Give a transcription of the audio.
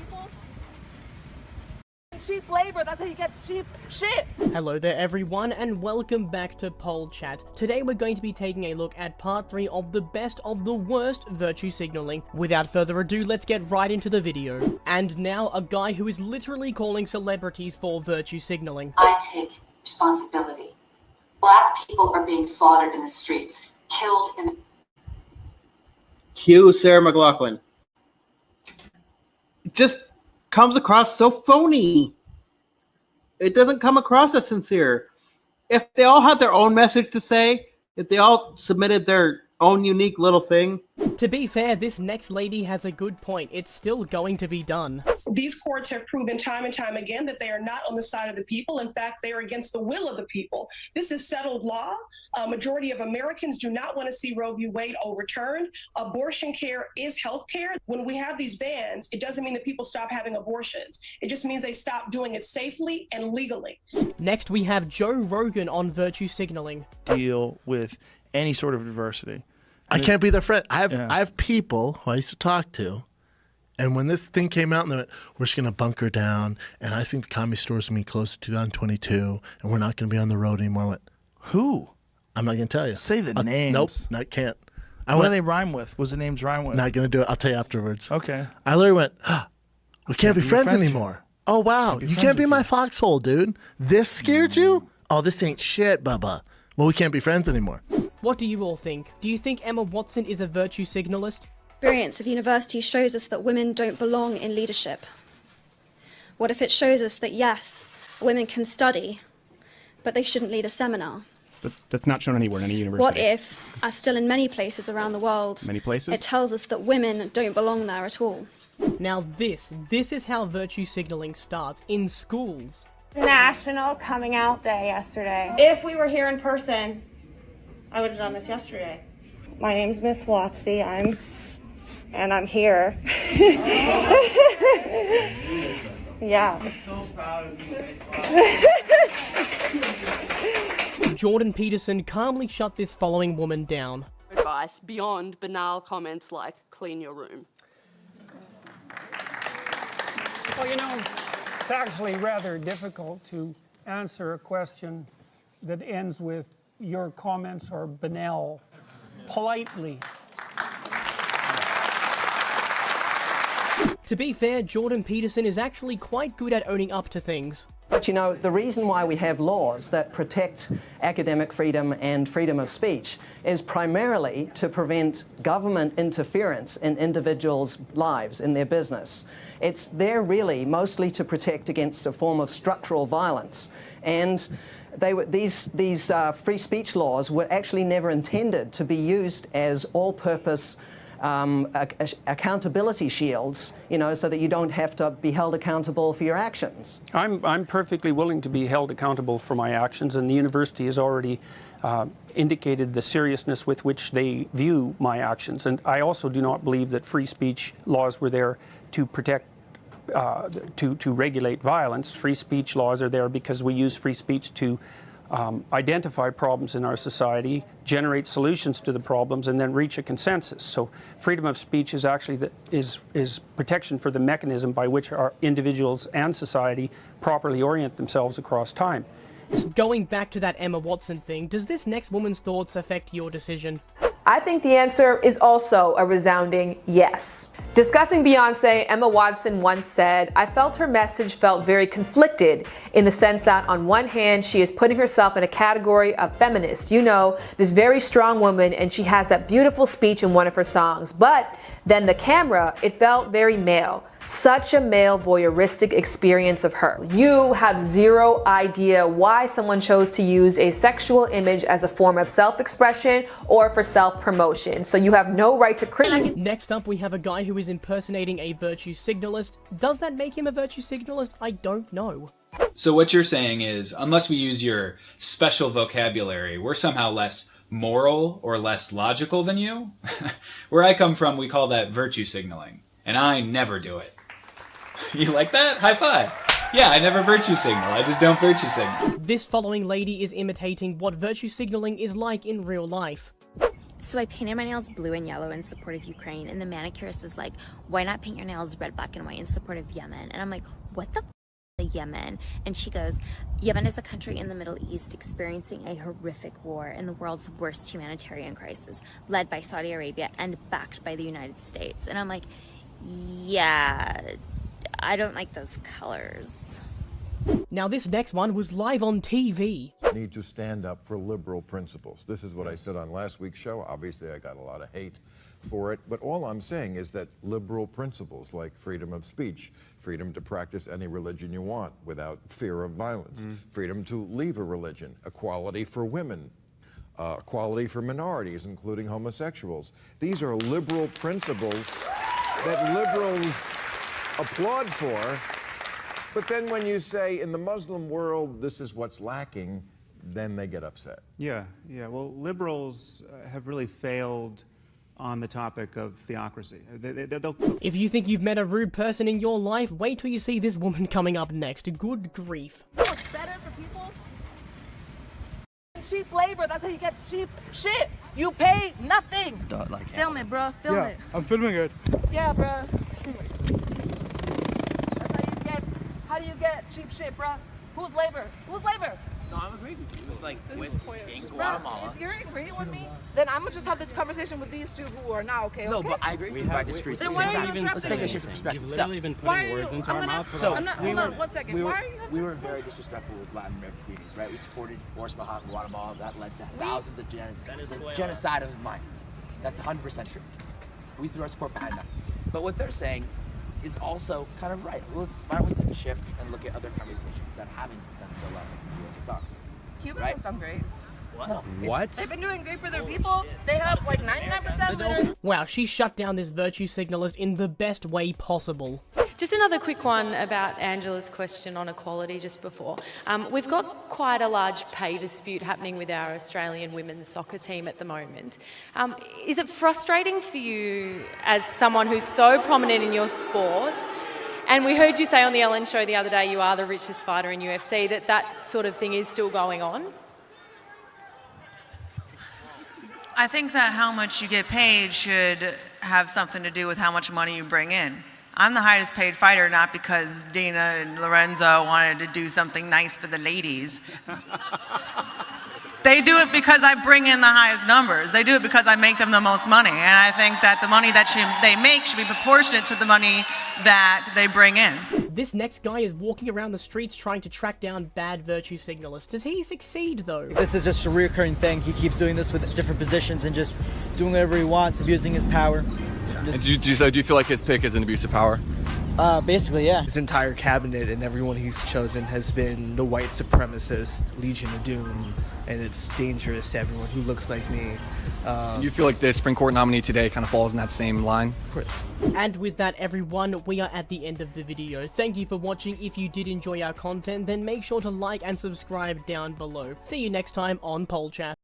people cheap labor. That's how you get cheap shit. Hello there everyone, and welcome back to Pol Chat. Today we're going to be taking a look at part 3 of the best of the worst virtue signaling. Without further ado, let's get right into the video. And now, a guy who is literally calling celebrities for virtue signaling. I take responsibility. Black people are being slaughtered in the streets, killed in the... Cue Sarah McLachlan. It just comes across so phony. It doesn't come across as sincere. If they all had their own message to say, if they all submitted their own unique little thing. To be fair, this next lady has a good point. It's still going to be done. These courts have proven time and time again that they are not on the side of the people. In fact, they are against the will of the people. This is settled law. A majority of Americans do not want to see Roe v. Wade overturned. Abortion care is health care. When we have these bans, it doesn't mean that people stop having abortions. It just means they stop doing it safely and legally. Next, we have Joe Rogan on virtue signaling. Deal with any sort of diversity. I can't be their friend. I have people who I used to talk to, and when this thing came out, and they went, "We're just gonna bunker down," and I think the Comedy Store's gonna be closed to 2022, and we're not gonna be on the road anymore. I went, Who? I'm not gonna tell you. Say the names. Nope, I can't. What do they rhyme with? What's the names rhyme with? Not gonna do it. I'll tell you afterwards. Okay. I literally went, we can't be friends anymore. Oh wow, you can't be my foxhole, dude. This scared you? Oh, this ain't shit, Bubba. Well, we can't be friends anymore. What do you all think? Do you think Emma Watson is a virtue signalist? Experience of university shows us that women don't belong in leadership. What if it shows us that yes, women can study, but they shouldn't lead a seminar? But that's not shown anywhere in any university. What if, as still in many places around the world, Many places? it tells us that women don't belong there at all? Now this is how virtue signaling starts in schools. National Coming Out Day yesterday. If we were here in person, I would have done this yesterday. My name's Miss Watsy. I'm here. Yeah. I'm so proud of you. Jordan Peterson calmly shut this following woman down. Advice beyond banal comments like clean your room. Well, you know, it's actually rather difficult to answer a question that ends with your comments are banal, politely. To be fair, Jordan Peterson is actually quite good at owning up to things. But you know, the reason why we have laws that protect academic freedom and freedom of speech is primarily to prevent government interference in individuals' lives, in their business. It's there really mostly to protect against a form of structural violence. And these free speech laws were actually never intended to be used as all-purpose accountability shields, you know, so that you don't have to be held accountable for your actions. I'm perfectly willing to be held accountable for my actions, and the university has already indicated the seriousness with which they view my actions. And I also do not believe that free speech laws were there to protect, to regulate violence. Free speech laws are there because we use free speech to identify problems in our society, generate solutions to the problems, and then reach a consensus. So freedom of speech is actually is protection for the mechanism by which our individuals and society properly orient themselves across time. Going back to that Emma Watson thing, does this next woman's thoughts affect your decision? I think the answer is also a resounding yes. Discussing Beyonce, Emma Watson once said, "I felt her message felt very conflicted in the sense that on one hand, she is putting herself in a category of feminist, you know, this very strong woman, and she has that beautiful speech in one of her songs. But then the camera, it felt very male. Such a male voyeuristic experience of her." You have zero idea why someone chose to use a sexual image as a form of self-expression or for self-promotion. So you have no right to criticize. Next up, we have a guy who is impersonating a virtue signalist. Does that make him a virtue signalist? I don't know. So what you're saying is, unless we use your special vocabulary, we're somehow less moral or less logical than you? Where I come from, we call that virtue signaling. And I never do it. You like that? High five. Yeah, I never virtue signal. I just don't virtue signal. This following lady is imitating what virtue signaling is like in real life. So I painted my nails blue and yellow in support of Ukraine, and the manicurist is like, why not paint your nails red, black, and white in support of Yemen? And I'm like, what the f Yemen? And she goes, Yemen is a country in the Middle East experiencing a horrific war in the world's worst humanitarian crisis, led by Saudi Arabia and backed by the United States. And I'm like, yeah, I don't like those colors. Now this next one was live on TV. Need to stand up for liberal principles. This is what I said on last week's show. Obviously, I got a lot of hate for it, but all I'm saying is that liberal principles like freedom of speech, freedom to practice any religion you want without fear of violence, freedom to leave a religion, equality for women, equality for minorities, including homosexuals. These are liberal principles that liberals applaud for. But then when you say, in the Muslim world, this is what's lacking, then they get upset. Yeah. Well, liberals have really failed on the topic of theocracy. If you think you've met a rude person in your life, wait till you see this woman coming up next. Good grief. It's better for people. Cheap labor, that's how you get cheap shit. You pay nothing. Don't like Film it, bro. Film it. I'm filming it. Yeah, bro. How do you get cheap shit, bro? Who's labor? Who's labor? No, I'm agreeing with you. Like, in Bro, Guatemala. if you're agreeing with me, then I'm gonna just have this conversation with these two who are now okay. No, okay? but I agree with you, but I disagree with you. Then why are you Let's interrupting take a me? shift of perspective. You've literally been Why putting are words you? into I'm our gonna. mouth. I'm not. Hold on, 1 second. Why are you? We were very disrespectful with Latin American communities, right? We supported Horse Mahat in Guatemala. That led to thousands of genocide of minds. That's 100% true. We threw our support behind that. But what they're saying is also kind of right. Why don't we take a shift and look at other countries and nations that haven't done so well in the USSR? Cuba right? has done great. What? What? They've been doing great for their people. They have like 99% leaders. Wow, she shut down this virtue signalist in the best way possible. Just another quick one about Angela's question on equality just before. We've got quite a large pay dispute happening with our Australian women's soccer team at the moment. Is it frustrating for you as someone who's so prominent in your sport? And we heard you say on the Ellen show the other day you are the richest fighter in UFC, that sort of thing is still going on? I think that how much you get paid should have something to do with how much money you bring in. I'm the highest paid fighter, not because Dana and Lorenzo wanted to do something nice for the ladies. They do it because I bring in the highest numbers. They do it because I make them the most money. And I think that the money that they make should be proportionate to the money that they bring in. This next guy is walking around the streets trying to track down bad virtue signalists. Does he succeed, though? This is just a recurring thing. He keeps doing this with different positions and just doing whatever he wants, abusing his power. And do you feel like his pick is an abuse of power? Basically, yeah. His entire cabinet and everyone he's chosen has been the white supremacist Legion of Doom, and it's dangerous to everyone who looks like me. You feel like the Supreme Court nominee today kind of falls in that same line? Of course. And with that, everyone, we are at the end of the video. Thank you for watching. If you did enjoy our content, then make sure to like and subscribe down below. See you next time on Pol Chat.